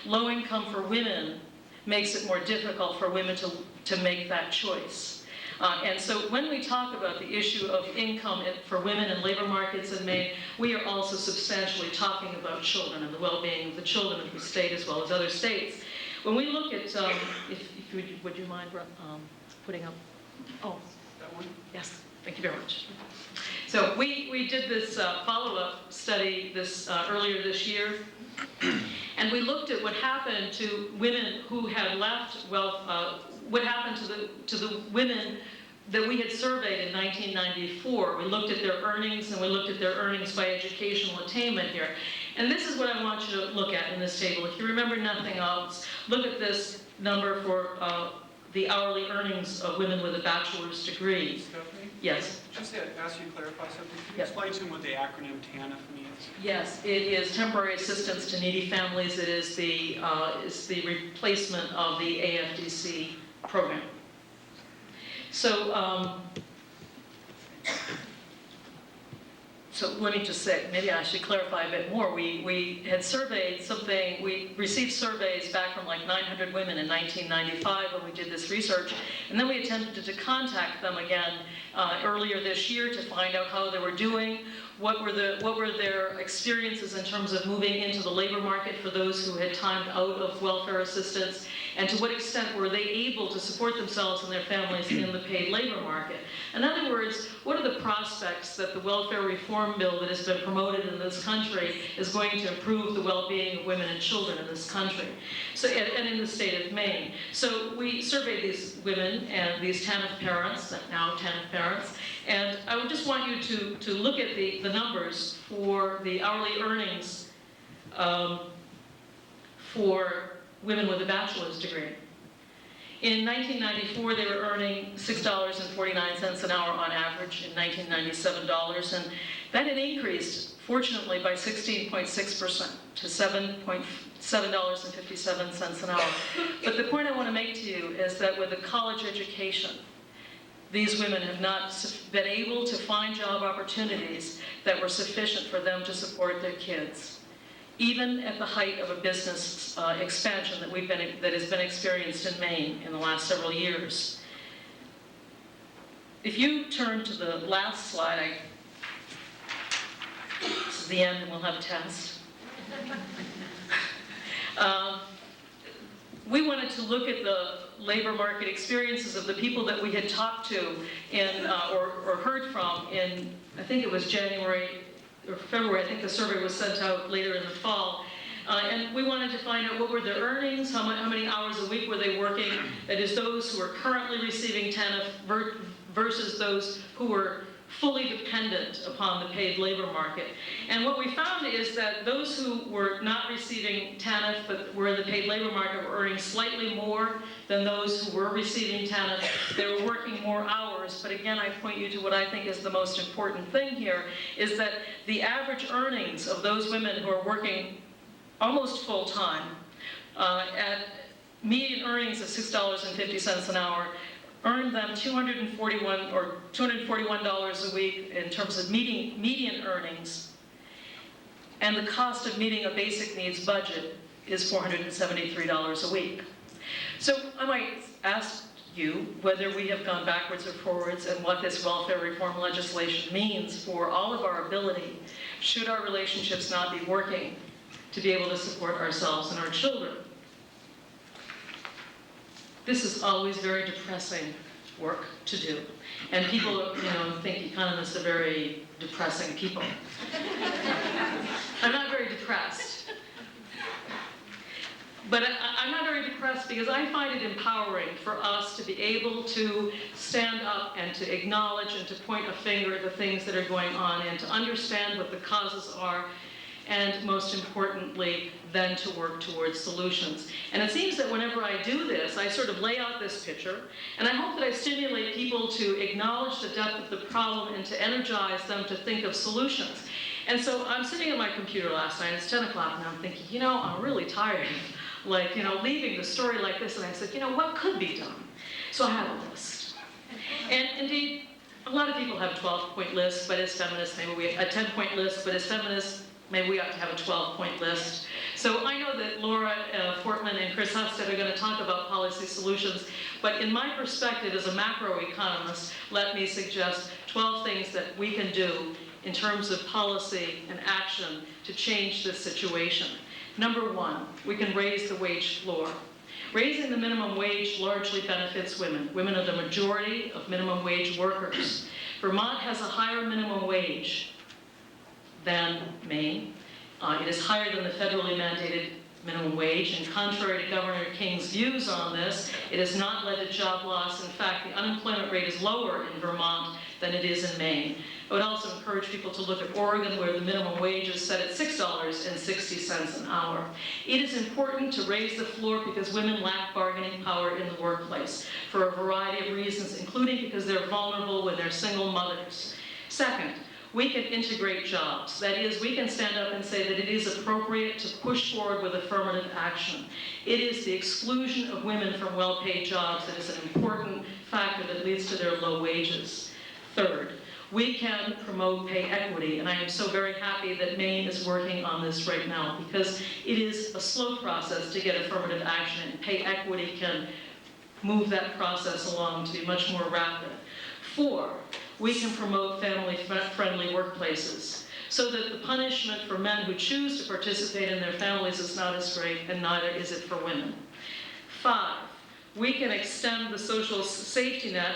Low income for women makes it more difficult for women to make that choice. And so when we talk about the issue of income for women in labor markets in Maine, we are also substantially talking about children and the well-being of the children of the state as well as other states. When we look at, would you mind putting up, oh, That one? yes, thank you very much. So we did this follow-up study earlier this year, and we looked at what happened to women who had left what happened to the women that we had surveyed in 1994. We looked at their earnings, and we looked at their earnings by educational attainment here. And this is what I want you to look at in this table. If you remember nothing else, look at this number for the hourly earnings of women with a bachelor's degree. Stephanie? Yes. Just ask you to clarify something. Can you Yes. explain to them what the acronym TANF means? Yes, it is Temporary Assistance to Needy Families. It is the replacement of the AFDC program. So, so let me just say, maybe I should clarify a bit more. We had surveyed something, we received surveys back from like 900 women in 1995 when we did this research, and then we attempted to contact them again earlier this year to find out how they were doing, what were their experiences in terms of moving into the labor market for those who had timed out of welfare assistance, and to what extent were they able to support themselves and their families in the paid labor market. In other words, what are the prospects that the welfare reform bill that has been promoted in this country is going to improve the well-being of women and children in this country, so, and in the state of Maine. So we surveyed these women and these TANF parents, now TANF parents, and I would just want you to look at the numbers for the hourly earnings for women with a bachelor's degree. In 1994, they were earning $6.49 an hour on average, in 1997 dollars, and that had increased, fortunately, by 16.6% to $7.57 an hour. But the point I want to make to you is that with a college education, these women have not been able to find job opportunities that were sufficient for them to support their kids, even at the height of a business expansion that has been experienced in Maine in the last several years. If you turn to the last slide, this is the end, and we'll have a test. We wanted to look at the labor market experiences of the people that we had talked to or heard from in, I think it was January or February. I think the survey was sent out later in the fall. And we wanted to find out what were their earnings, how many hours a week were they working, that is those who are currently receiving TANF versus those who were fully dependent upon the paid labor market. And what we found is that those who were not receiving TANF but were in the paid labor market were earning slightly more than those who were receiving TANF. They were working more hours, but again, I point you to what I think is the most important thing here, is that the average earnings of those women who are working almost full-time at median earnings of $6.50 an hour, earned them $241 a week in terms of median earnings, and the cost of meeting a basic needs budget is $473 a week. So I might ask you whether we have gone backwards or forwards and what this welfare reform legislation means for all of our ability, should our relationships not be working, to be able to support ourselves and our children. This is always very depressing work to do. And people, think economists are very depressing people. I'm not very depressed. But I'm not very depressed because I find it empowering for us to be able to stand up and to acknowledge and to point a finger at the things that are going on and to understand what the causes are, and most importantly, then to work towards solutions. And it seems that whenever I do this, I sort of lay out this picture, and I hope that I stimulate people to acknowledge the depth of the problem and to energize them to think of solutions. And so I'm sitting at my computer last night, it's 10 o'clock, and I'm thinking, I'm really tired of, leaving the story like this, and I said, what could be done? So I have a list. And indeed, a lot of people have a 12-point list, but as feminists, maybe we have a 10-point list, but as feminists, maybe we ought to have a 12-point list. So I know that Laura Fortman and Chris Husted are going to talk about policy solutions, but in my perspective as a macroeconomist, let me suggest 12 things that we can do in terms of policy and action to change this situation. Number one, we can raise the wage floor. Raising the minimum wage largely benefits women. Women are the majority of minimum wage workers. Vermont has a higher minimum wage than Maine. It is higher than the federally mandated minimum wage, and contrary to Governor King's views on this, it has not led to job loss. In fact, the unemployment rate is lower in Vermont than it is in Maine. I would also encourage people to look at Oregon, where the minimum wage is set at $6.60 an hour. It is important to raise the floor because women lack bargaining power in the workplace for a variety of reasons, including because they're vulnerable when they're single mothers. Second, we can integrate jobs. That is, we can stand up and say that it is appropriate to push forward with affirmative action. It is the exclusion of women from well-paid jobs that is an important factor that leads to their low wages. Third, we can promote pay equity, and I am so very happy that Maine is working on this right now, because it is a slow process to get affirmative action, and pay equity can move that process along to be much more rapid. 4, we can promote family-friendly workplaces so that the punishment for men who choose to participate in their families is not as great, and neither is it for women. 5, we can extend the social safety net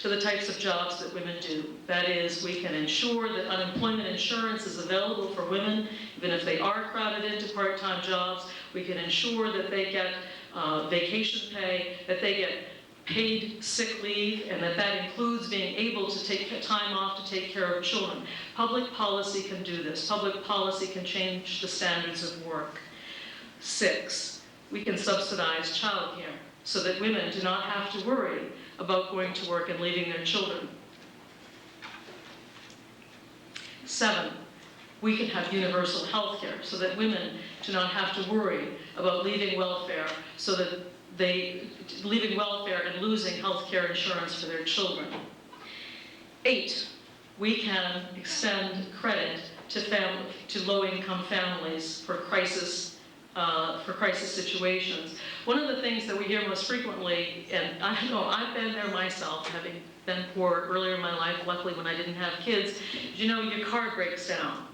to the types of jobs that women do. That is, we can ensure that unemployment insurance is available for women, even if they are crowded into part-time jobs. We can ensure that they get vacation pay, that they get paid sick leave, and that includes being able to take time off to take care of children. Public policy can do this. Public policy can change the standards of work. 6, we can subsidize childcare so that women do not have to worry about going to work and leaving their children. 7, we can have universal health care so that women do not have to worry about leaving welfare and losing health care insurance for their children. 8, we can extend credit to low-income families for crisis situations. One of the things that we hear most frequently, and I know I've been there myself, having been poor earlier in my life, luckily when I didn't have kids, your car breaks down.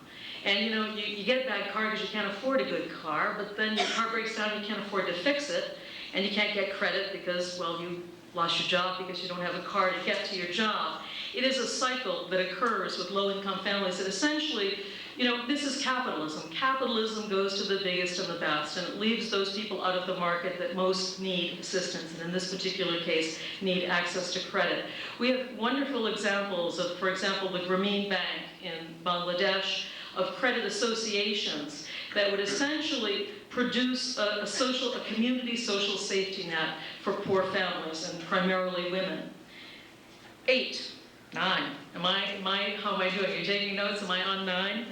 And you get a bad car because you can't afford a good car, but then your car breaks down and you can't afford to fix it, and you can't get credit because, well, you lost your job because you don't have a car to get to your job. It is a cycle that occurs with low-income families that essentially You know, this is capitalism. Capitalism goes to the biggest and the best, and it leaves those people out of the market that most need assistance, and in this particular case, need access to credit. We have wonderful examples of, for example, the Grameen Bank in Bangladesh, of credit associations that would essentially produce a community social safety net for poor families, and primarily women. 8, 9. How am I doing? Are you taking notes? Am I on 9?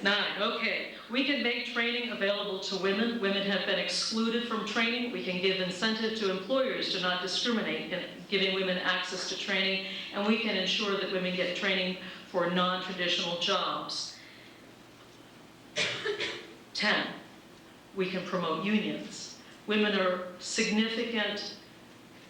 9, okay. We can make training available to women. Women have been excluded from training. We can give incentive to employers to not discriminate in giving women access to training, and we can ensure that women get training for non-traditional jobs. 10, we can promote unions. Women are significant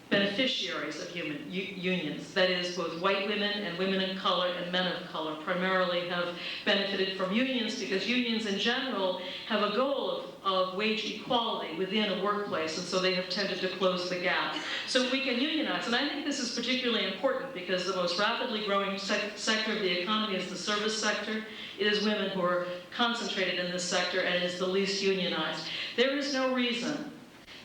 beneficiaries of unions. That is, both white women and women of color and men of color primarily have benefited from unions, because unions in general have a goal of wage equality within a workplace, and so they have tended to close the gap. So we can unionize, and I think this is particularly important because the most rapidly growing sector of the economy is the service sector. It is women who are concentrated in this sector, and it is the least unionized. There is no reason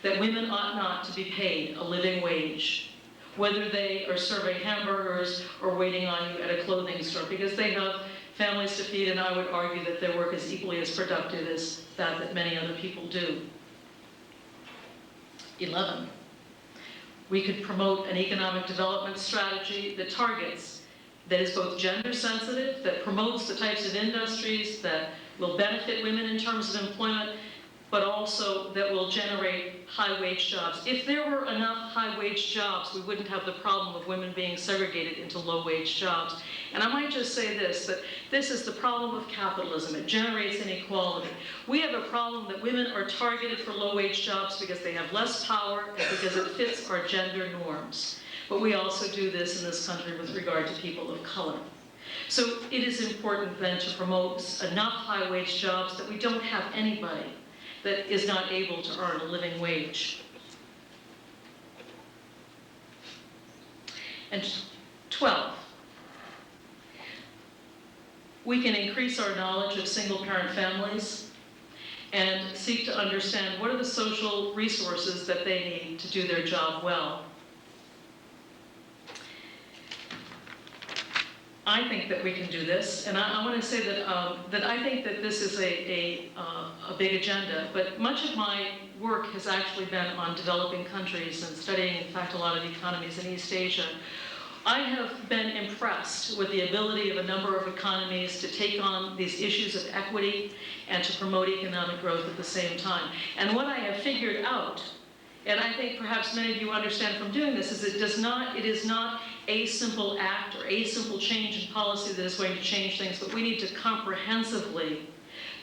that women ought not to be paid a living wage, whether they are serving hamburgers or waiting on you at a clothing store, because they have families to feed, and I would argue that their work is equally as productive as that many other people do. 11, we could promote an economic development strategy that targets, that is both gender sensitive, that promotes the types of industries that will benefit women in terms of employment, but also that will generate high-wage jobs. If there were enough high-wage jobs, we wouldn't have the problem of women being segregated into low-wage jobs. And I might just say this, that this is the problem of capitalism. It generates inequality. We have a problem that women are targeted for low-wage jobs because they have less power and because it fits our gender norms. But we also do this in this country with regard to people of color. So it is important then to promote enough high-wage jobs that we don't have anybody that is not able to earn a living wage. And 12, we can increase our knowledge of single-parent families and seek to understand what are the social resources that they need to do their job well. I think that we can do this, and I want to say that I think that this is a big agenda, but much of my work has actually been on developing countries and studying, in fact, a lot of economies in East Asia. I have been impressed with the ability of a number of economies to take on these issues of equity and to promote economic growth at the same time. And what I have figured out, and I think perhaps many of you understand from doing this, is it is not a simple act or a simple change in policy that is going to change things, but we need to comprehensively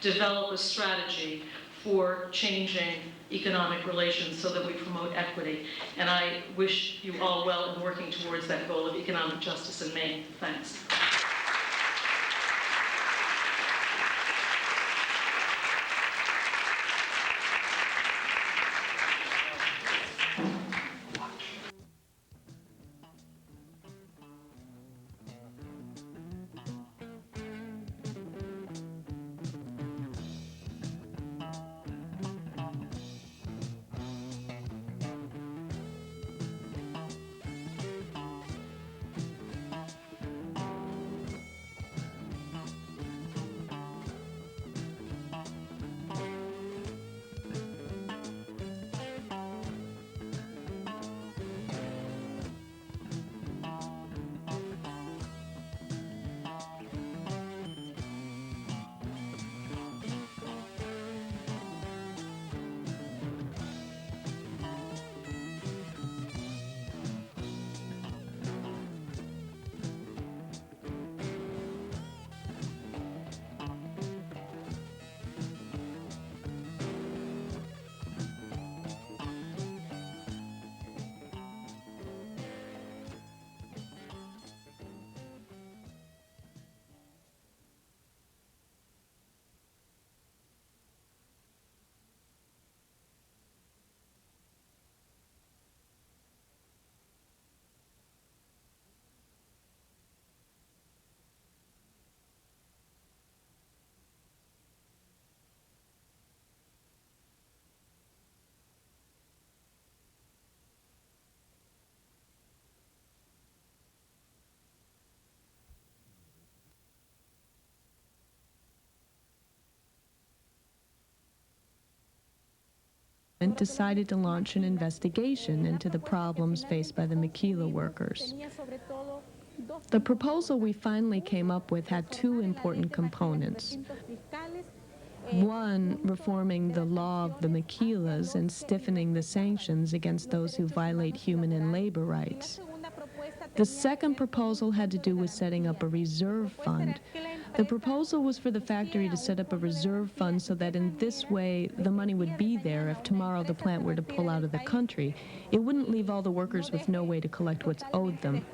develop a strategy for changing economic relations so that we promote equity. And I wish you all well in working towards that goal of economic justice in Maine. Thanks. decided to launch an investigation into the problems faced by the maquila workers. The proposal we finally came up with had two important components. One, reforming the law of the maquilas and stiffening the sanctions against those who violate human and labor rights. The second proposal had to do with setting up a reserve fund. The proposal was for the factory to set up a reserve fund so that in this way the money would be there if tomorrow the plant were to pull out of the country. It wouldn't leave all the workers with no way to collect what's owed them.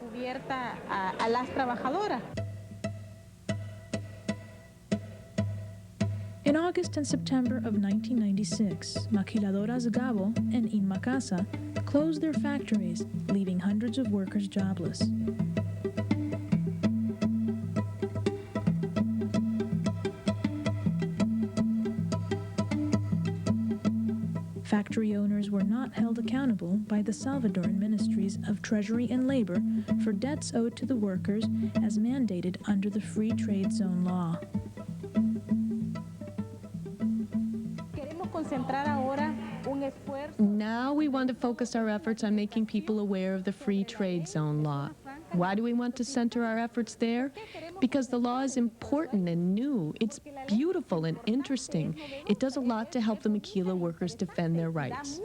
In August and September of 1996, maquiladoras Gabo and Inmacasa closed their factories, leaving hundreds of workers jobless. Factory owners were not held accountable by the Salvadoran Ministries of Treasury and Labor for debts owed to the workers as mandated under the Free Trade Zone law. Now we want to focus our efforts on making people aware of the Free Trade Zone law. Why do we want to center our efforts there? Because the law is important and new. It's beautiful and interesting. It does a lot to help the maquila workers defend their rights.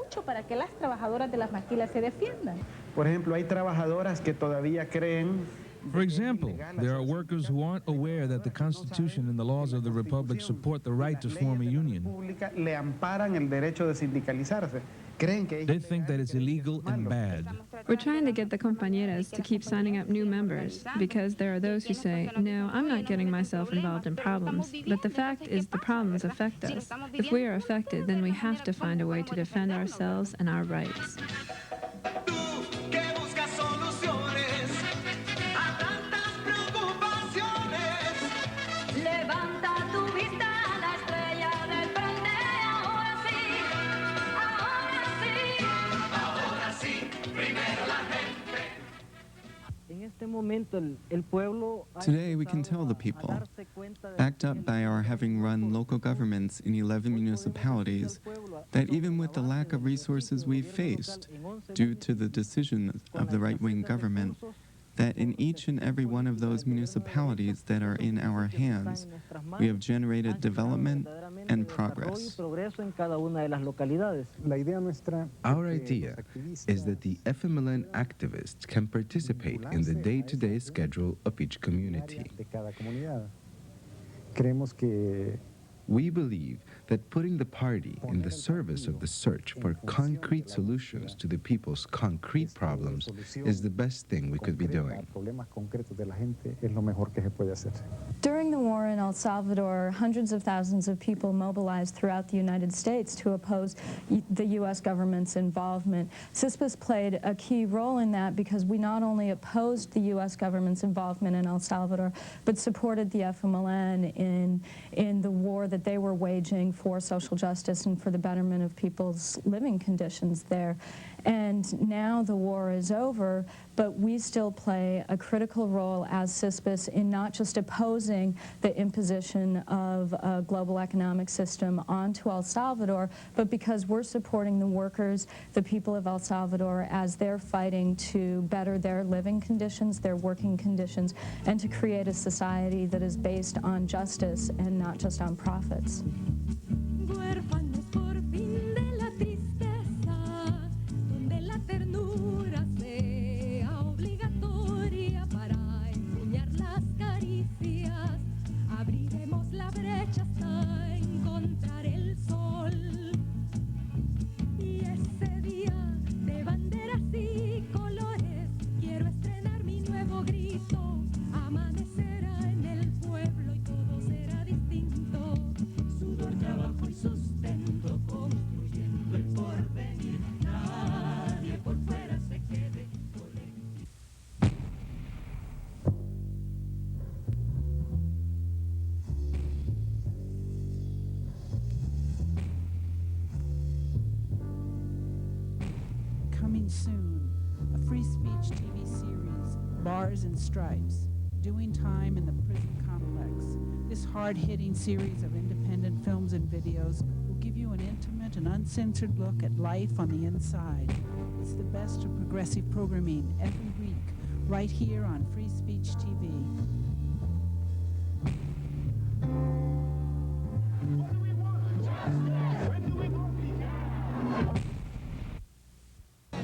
Por ejemplo, hay trabajadoras que todavía creen. For example, there are workers who aren't aware that the Constitution and the laws of the Republic support the right to form a union. Le amparan el derecho de sindicalizarse. They think that it's illegal and bad. We're trying to get the compañeras to keep signing up new members because there are those who say, no, I'm not getting myself involved in problems. But the fact is the problems affect us. If we are affected, then we have to find a way to defend ourselves and our rights. Today we can tell the people, backed up by our having run local governments in 11 municipalities, that even with the lack of resources we've faced, due to the decision of the right-wing government, that in each and every one of those municipalities that are in our hands, we have generated development and progress. Our idea is that the FMLN activists can participate in the day-to-day schedule of each community. We believe that putting the party in the service of the search for concrete solutions to the people's concrete problems is the best thing we could be doing. During the war in El Salvador, hundreds of thousands of people mobilized throughout the United States to oppose the U.S. government's involvement. CISPAS played a key role in that because we not only opposed the U.S. government's involvement in El Salvador, but supported the FMLN in the war that they were waging for social justice and for the betterment of people's living conditions there. And now the war is over, but we still play a critical role as CISPAS in not just opposing the imposition of a global economic system onto El Salvador, but because we're supporting the workers, the people of El Salvador, as they're fighting to better their living conditions, their working conditions, and to create a society that is based on justice and not just on profits. Coming soon, a free speech TV series, Bars and Stripes, doing time in the prison complex. This hard-hitting series of independent films and videos will give you an intimate and uncensored look at life on the inside. It's the best of progressive programming every week, right here on Free Speech TV.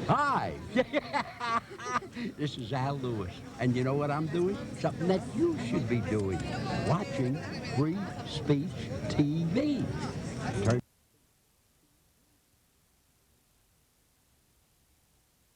Hi! This is Al Lewis, and you know what I'm doing? Something that you should be doing. Watching Free Speech TV. Turn